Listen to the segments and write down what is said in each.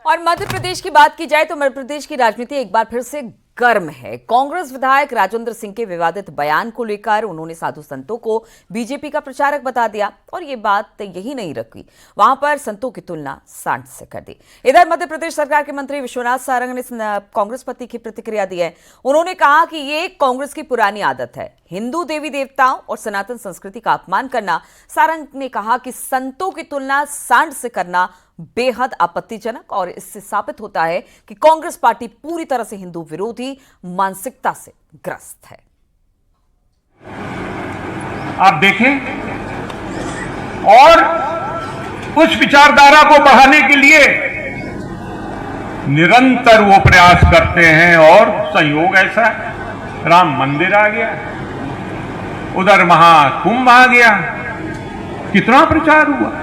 और मध्य प्रदेश की बात की जाए तो मध्य प्रदेश की राजनीति एक बार फिर से गर्म है। कांग्रेस विधायक राजेंद्र सिंह के विवादित बयान को लेकर उन्होंने साधु संतों को बीजेपी का प्रचारक बता दिया और ये बात यही नहीं रखी, वहां पर संतों की तुलना सांड से कर दी। इधर मध्य प्रदेश सरकार के मंत्री विश्वनाथ सारंग ने कांग्रेस पति की प्रतिक्रिया दी है। उन्होंने कहा कि ये कांग्रेस की पुरानी आदत है, हिंदू देवी देवताओं और सनातन संस्कृति का अपमान करना। सारंग ने कहा कि संतों की तुलना सांड से करना बेहद आपत्तिजनक और इससे साबित होता है कि कांग्रेस पार्टी पूरी तरह से हिंदू विरोधी मानसिकता से ग्रस्त है। आप देखें, और उस विचारधारा को बढ़ाने के लिए निरंतर वो प्रयास करते हैं और संयोग ऐसा है, राम मंदिर आ गया, उधर महाकुंभ आ गया, कितना प्रचार हुआ।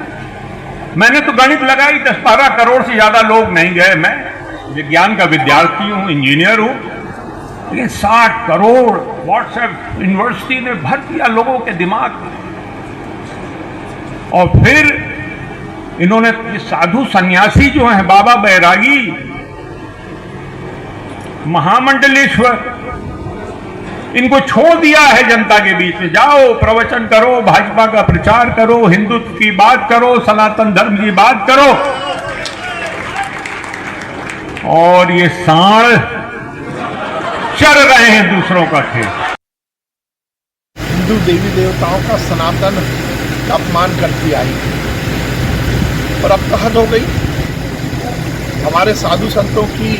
मैंने तो गणित लगाई, 10-12 करोड़ से ज्यादा लोग नहीं गए। मैं विज्ञान का विद्यार्थी हूं, इंजीनियर हूं, लेकिन 60 करोड़ व्हाट्सएप यूनिवर्सिटी ने भर दिया लोगों के दिमाग में। और फिर इन्होंने ये साधु सन्यासी जो हैं, बाबा बैरागी, महामंडलेश्वर, इनको छोड़ दिया है जनता के बीच में। जाओ प्रवचन करो, भाजपा का प्रचार करो, हिंदुत्व की बात करो, सनातन धर्म की बात करो, और ये सांड चर रहे हैं दूसरों का खेल। हिंदू देवी देवताओं का सनातन का अपमान करती आई और अब हद हो गई। हमारे साधु संतों की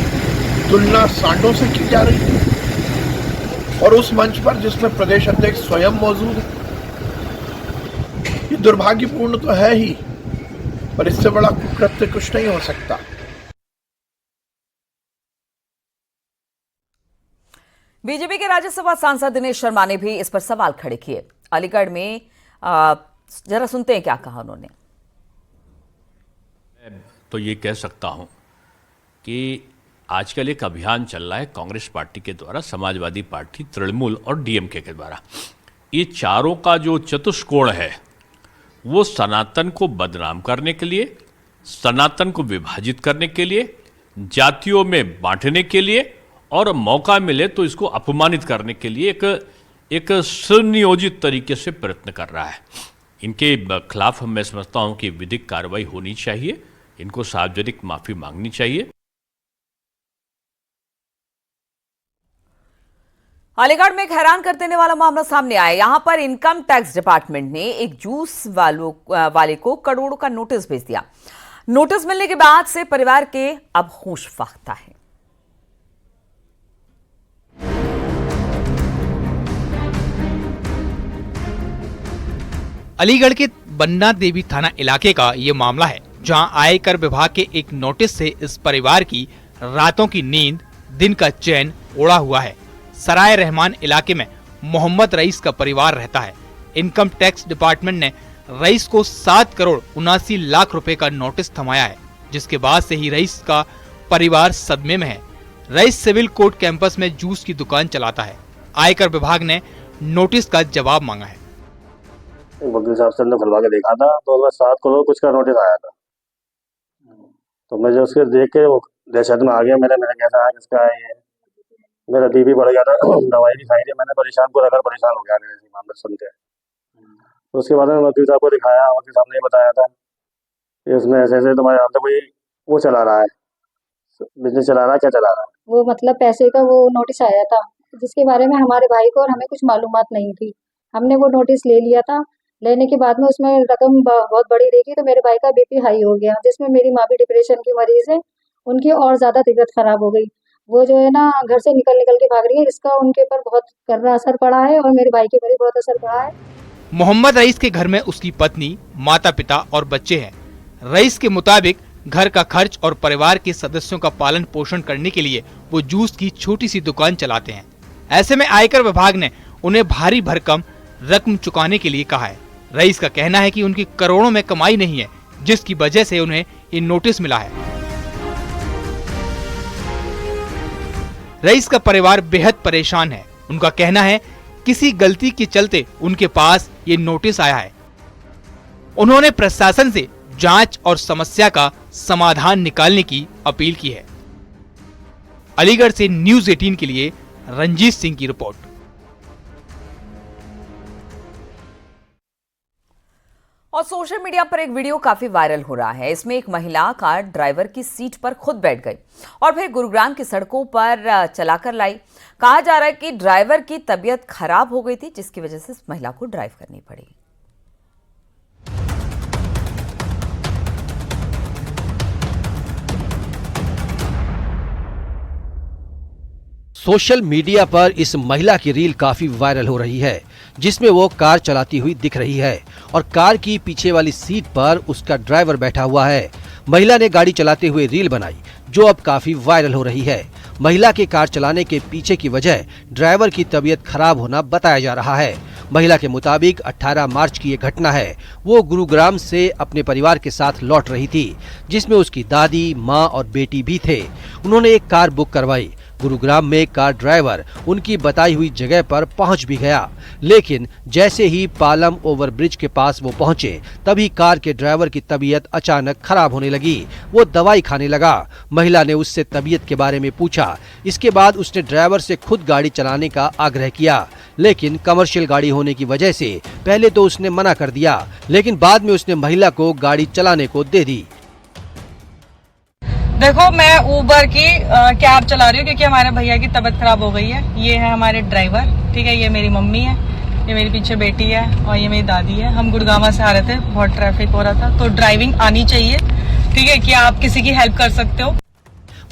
तुलना सांडों से की जा रही है, और उस मंच पर जिसमें प्रदेश अध्यक्ष स्वयं मौजूद है। ये दुर्भाग्यपूर्ण तो है ही, पर इससे बड़ा कुकृत्य कुछ नहीं हो सकता। बीजेपी के राज्यसभा सांसद दिनेश शर्मा ने भी इस पर सवाल खड़े किए। अलीगढ़ में जरा सुनते हैं क्या कहा उन्होंने। तो ये कह सकता हूं कि आजकल एक अभियान चल रहा है कांग्रेस पार्टी के द्वारा, समाजवादी पार्टी, तृणमूल और डीएमके के द्वारा। ये चारों का जो चतुष्कोण है वो सनातन को बदनाम करने के लिए, सनातन को विभाजित करने के लिए, जातियों में बांटने के लिए और मौका मिले तो इसको अपमानित करने के लिए एक सुनियोजित तरीके से प्रयत्न कर रहा है। इनके खिलाफ मैं समझता हूं कि विधिक कार्रवाई होनी चाहिए, इनको सार्वजनिक माफी मांगनी चाहिए। अलीगढ़ में एक हैरान कर देने वाला मामला सामने आया। यहां पर इनकम टैक्स डिपार्टमेंट ने एक जूस वाले को करोड़ों का नोटिस भेज दिया। नोटिस मिलने के बाद से परिवार के अब होश फाख्ता है। अलीगढ़ के बन्ना देवी थाना इलाके का ये मामला है, जहां आयकर विभाग के एक नोटिस से इस परिवार की रातों की नींद, दिन का चैन उड़ा हुआ है। सराय रहमान इलाके में मोहम्मद रईस का परिवार रहता है। इनकम टैक्स डिपार्टमेंट ने रईस को 7 करोड़ 79 लाख रुपए का नोटिस थमाया है, जिसके बाद से ही रईस का परिवार सदमे में है। रईस सिविल कोर्ट कैंपस में जूस की दुकान चलाता है। आयकर विभाग ने नोटिस का जवाब मांगा है। वकील साहब से खुलवा के देखा था तो उसमें 7 करोड़ कुछ का नोटिस आया था। तो मैं जो उसके देख के वो दहशत में आ गया। मैंने कैसा है, किसका है ये, मेरा बीपी बढ़ गया था, दवाई भी खाई थी मैंने, पूरा घर परेशान हो गया मेरे मामले सुन के। तो उसके बाद में वकील साहब को दिखाया, वकील साहब ने बताया था कि उसमें ऐसे ऐसे तुम्हारे यहाँ पे कोई वो चला रहा है, बिजनेस चला रहा है, क्या चला रहा है। वो मतलब पैसे का वो नोटिस आया था, जिसके बारे में हमारे भाई को और हमें कुछ मालूमात नहीं थी। हमने वो नोटिस ले लिया था। लेने के बाद में उसमें रकम बहुत बड़ी देखी तो मेरे भाई का बीपी हाई हो गया, जिसमें मेरी माँ भी डिप्रेशन की मरीज है, उनकी और ज्यादा तबीयत खराब हो गई। वो जो है ना घर से निकल के भाग रही है, इसका उनके ऊपर बहुत गहरा असर पड़ा है और मेरे भाई के ऊपर बहुत असर पड़ा है। मोहम्मद रईस के घर में उसकी पत्नी, माता पिता और बच्चे हैं। रईस के मुताबिक घर का खर्च और परिवार के सदस्यों का पालन पोषण करने के लिए वो जूस की छोटी सी दुकान चलाते हैं। ऐसे में आयकर विभाग ने उन्हें भारी भरकम रकम चुकाने के लिए कहा है। रईस का कहना है कि उनकी करोड़ों में कमाई नहीं है, जिसकी वजह से उन्हें ये नोटिस मिला है। रईस का परिवार बेहद परेशान है। उनका कहना है किसी गलती के चलते उनके पास ये नोटिस आया है। उन्होंने प्रशासन से जांच और समस्या का समाधान निकालने की अपील की है। अलीगढ़ से न्यूज़ 18 के लिए रंजीत सिंह की रिपोर्ट। और सोशल मीडिया पर एक वीडियो काफी वायरल हो रहा है। इसमें एक महिला कार ड्राइवर की सीट पर खुद बैठ गई और फिर गुरुग्राम की सड़कों पर चलाकर लाई। कहा जा रहा है कि ड्राइवर की तबीयत खराब हो गई थी, जिसकी वजह से इस महिला को ड्राइव करनी पड़ी। सोशल मीडिया पर इस महिला की रील काफी वायरल हो रही है, जिसमें वो कार चलाती हुई दिख रही है और कार की पीछे वाली सीट पर उसका ड्राइवर बैठा हुआ है। महिला ने गाड़ी चलाते हुए रील बनाई, जो अब काफी वायरल हो रही है। महिला के कार चलाने के पीछे की वजह ड्राइवर की तबीयत खराब होना बताया जा रहा है। महिला के मुताबिक 18 मार्च की ये घटना है। वो गुरुग्राम से अपने परिवार के साथ लौट रही थी, जिसमें उसकी दादी, माँ और बेटी भी थे। उन्होंने एक कार बुक करवाई। गुरुग्राम में कार ड्राइवर उनकी बताई हुई जगह पर पहुंच भी गया, लेकिन जैसे ही पालम ओवरब्रिज के पास वो पहुंचे, तभी कार के ड्राइवर की तबीयत अचानक खराब होने लगी। वो दवाई खाने लगा। महिला ने उससे तबीयत के बारे में पूछा। इसके बाद उसने ड्राइवर से खुद गाड़ी चलाने का आग्रह किया, लेकिन कमर्शियल गाड़ी होने की वजह से पहले तो उसने मना कर दिया, लेकिन बाद में उसने महिला को गाड़ी चलाने को दे दी। देखो, मैं उबर की कैब चला रही हूँ क्योंकि हमारे भैया की तबीयत खराब हो गई है। ये है हमारे ड्राइवर, ठीक है। ये मेरी मम्मी है, ये मेरी पीछे बेटी है और ये मेरी दादी है। हम गुड़गांव से आ रहे थे, बहुत ट्रैफिक हो रहा था, तो ड्राइविंग आनी चाहिए, ठीक है। कि आप किसी की हेल्प कर सकते हो।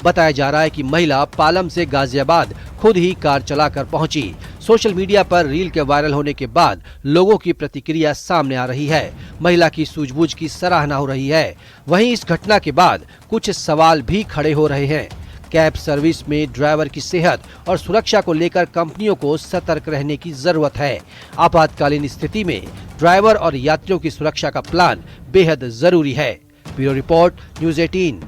बताया जा रहा है कि महिला पालम से गाजियाबाद खुद ही कार चलाकर पहुंची। सोशल मीडिया पर रील के वायरल होने के बाद लोगों की प्रतिक्रिया सामने आ रही है। महिला की सूझबूझ की सराहना हो रही है। वहीं इस घटना के बाद कुछ सवाल भी खड़े हो रहे हैं। कैब सर्विस में ड्राइवर की सेहत और सुरक्षा को लेकर कंपनियों को सतर्क रहने की जरूरत है। आपातकालीन स्थिति में ड्राइवर और यात्रियों की सुरक्षा का प्लान बेहद जरूरी है। Bureau report, news 18।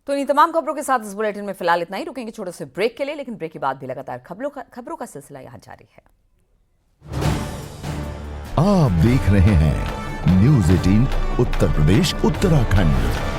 तो इन तमाम खबरों के साथ इस बुलेटिन में फिलहाल इतना ही। रुकेंगे छोटे से ब्रेक के लिए, लेकिन ब्रेक के बाद भी लगातार खबरों का सिलसिला यहाँ जारी है। आप देख रहे हैं न्यूज़ 18 उत्तर प्रदेश उत्तराखंड।